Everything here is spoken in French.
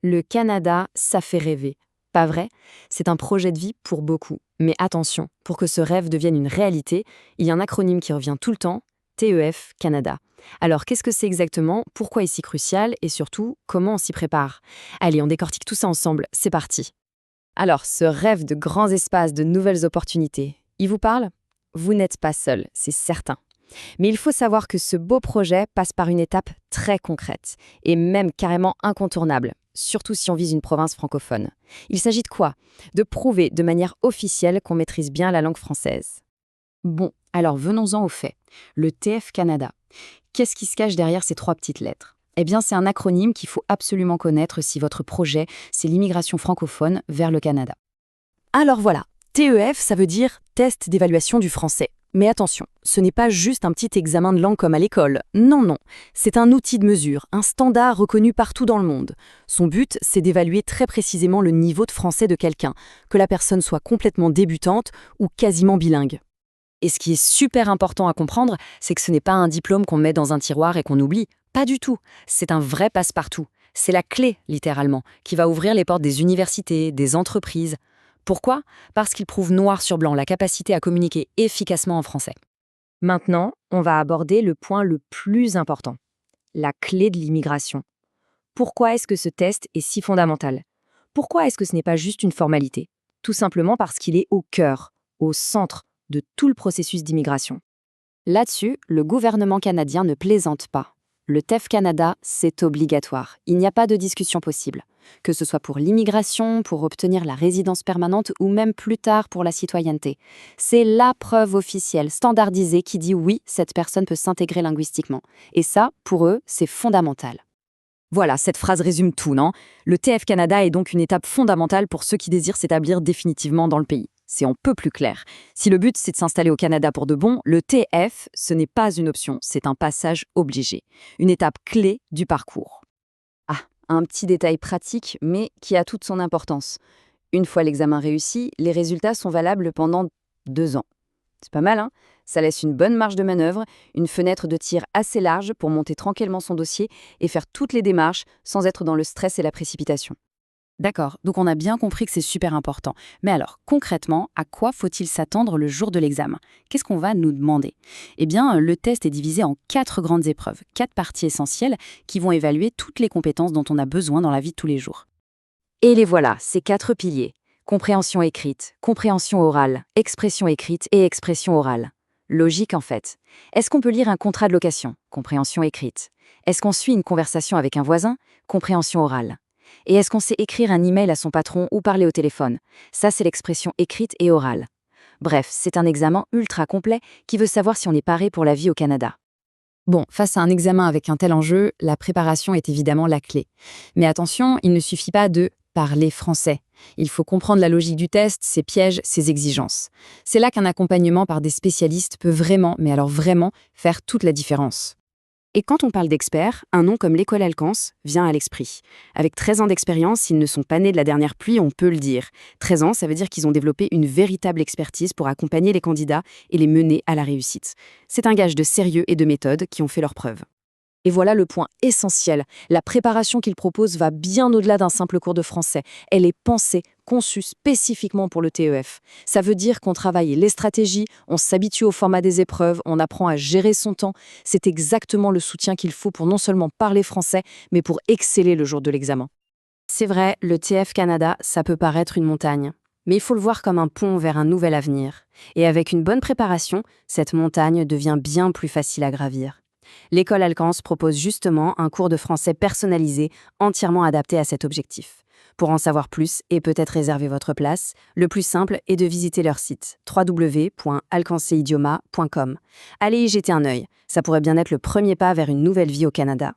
Le Canada, ça fait rêver. Pas vrai? C'est un projet de vie pour beaucoup. Mais attention, pour que ce rêve devienne une réalité, il y a un acronyme qui revient tout le temps, TEF Canada. Alors, qu'est-ce que c'est exactement? Pourquoi est-ce si crucial? Et surtout, comment on s'y prépare? Allez, on décortique tout ça ensemble, c'est parti. Alors, ce rêve de grands espaces, de nouvelles opportunités, il vous parle? Vous n'êtes pas seul, c'est certain. Mais il faut savoir que ce beau projet passe par une étape très concrète, et même carrément incontournable, surtout si on vise une province francophone. Il s'agit de quoi? De prouver de manière officielle qu'on maîtrise bien la langue française. Bon, alors venons-en aux faits. Le TF Canada. Qu'est-ce qui se cache derrière ces trois petites lettres? Eh bien, c'est un acronyme qu'il faut absolument connaître si votre projet, c'est l'immigration francophone vers le Canada. Alors voilà, TEF, ça veut dire test d'évaluation du français. Mais attention, ce n'est pas juste un petit examen de langue comme à l'école. Non, non, c'est un outil de mesure, un standard reconnu partout dans le monde. Son but, c'est d'évaluer très précisément le niveau de français de quelqu'un, que la personne soit complètement débutante ou quasiment bilingue. Et ce qui est super important à comprendre, c'est que ce n'est pas un diplôme qu'on met dans un tiroir et qu'on oublie. Pas du tout. C'est un vrai passe-partout. C'est la clé, littéralement, qui va ouvrir les portes des universités, des entreprises. Pourquoi? Parce qu'il prouve noir sur blanc la capacité à communiquer efficacement en français. Maintenant, on va aborder le point le plus important, la clé de l'immigration. Pourquoi est-ce que ce test est si fondamental? Pourquoi est-ce que ce n'est pas juste une formalité? Tout simplement parce qu'il est au cœur, au centre de tout le processus d'immigration. Là-dessus, le gouvernement canadien ne plaisante pas. Le TEF Canada, c'est obligatoire. Il n'y a pas de discussion possible. Que ce soit pour l'immigration, pour obtenir la résidence permanente ou même plus tard pour la citoyenneté. C'est la preuve officielle, standardisée, qui dit oui, cette personne peut s'intégrer linguistiquement. Et ça, pour eux, c'est fondamental. Voilà, cette phrase résume tout, non? Le TF Canada est donc une étape fondamentale pour ceux qui désirent s'établir définitivement dans le pays. C'est un peu plus clair. Si le but, c'est de s'installer au Canada pour de bon, le TF, ce n'est pas une option, c'est un passage obligé. Une étape clé du parcours. Ah, un petit détail pratique, mais qui a toute son importance. Une fois l'examen réussi, les résultats sont valables pendant 2 ans. C'est pas mal, hein? Ça laisse une bonne marge de manœuvre, une fenêtre de tir assez large pour monter tranquillement son dossier et faire toutes les démarches sans être dans le stress et la précipitation. D'accord, donc on a bien compris que c'est super important. Mais alors, concrètement, à quoi faut-il s'attendre le jour de l'examen? Qu'est-ce qu'on va nous demander? Eh bien, le test est divisé en 4 grandes épreuves, 4 parties essentielles qui vont évaluer toutes les compétences dont on a besoin dans la vie de tous les jours. Et les voilà, ces 4 piliers. Compréhension écrite, compréhension orale, expression écrite et expression orale. Logique en fait. Est-ce qu'on peut lire un contrat de location? Compréhension écrite. Est-ce qu'on suit une conversation avec un voisin? Compréhension orale. Et est-ce qu'on sait écrire un email à son patron ou parler au téléphone? Ça, c'est l'expression écrite et orale. Bref, c'est un examen ultra complet qui veut savoir si on est paré pour la vie au Canada. Bon, face à un examen avec un tel enjeu, la préparation est évidemment la clé. Mais attention, il ne suffit pas de parler français. Il faut comprendre la logique du test, ses pièges, ses exigences. C'est là qu'un accompagnement par des spécialistes peut vraiment, mais alors vraiment, faire toute la différence. Et quand on parle d'experts, un nom comme l'École Alcance vient à l'esprit. Avec 13 ans d'expérience, ils ne sont pas nés de la dernière pluie, on peut le dire. 13 ans, ça veut dire qu'ils ont développé une véritable expertise pour accompagner les candidats et les mener à la réussite. C'est un gage de sérieux et de méthode qui ont fait leurs preuves. Et voilà le point essentiel. La préparation qu'ils proposent va bien au-delà d'un simple cours de français. Elle est pensée, conçue spécifiquement pour le TEF. Ça veut dire qu'on travaille les stratégies, on s'habitue au format des épreuves, on apprend à gérer son temps. C'est exactement le soutien qu'il faut pour non seulement parler français, mais pour exceller le jour de l'examen. C'est vrai, le TF Canada, ça peut paraître une montagne. Mais il faut le voir comme un pont vers un nouvel avenir. Et avec une bonne préparation, cette montagne devient bien plus facile à gravir. L'École Alcance propose justement un cours de français personnalisé, entièrement adapté à cet objectif. Pour en savoir plus et peut-être réserver votre place, le plus simple est de visiter leur site www.alcanceidioma.com. Allez y jeter un œil, ça pourrait bien être le premier pas vers une nouvelle vie au Canada.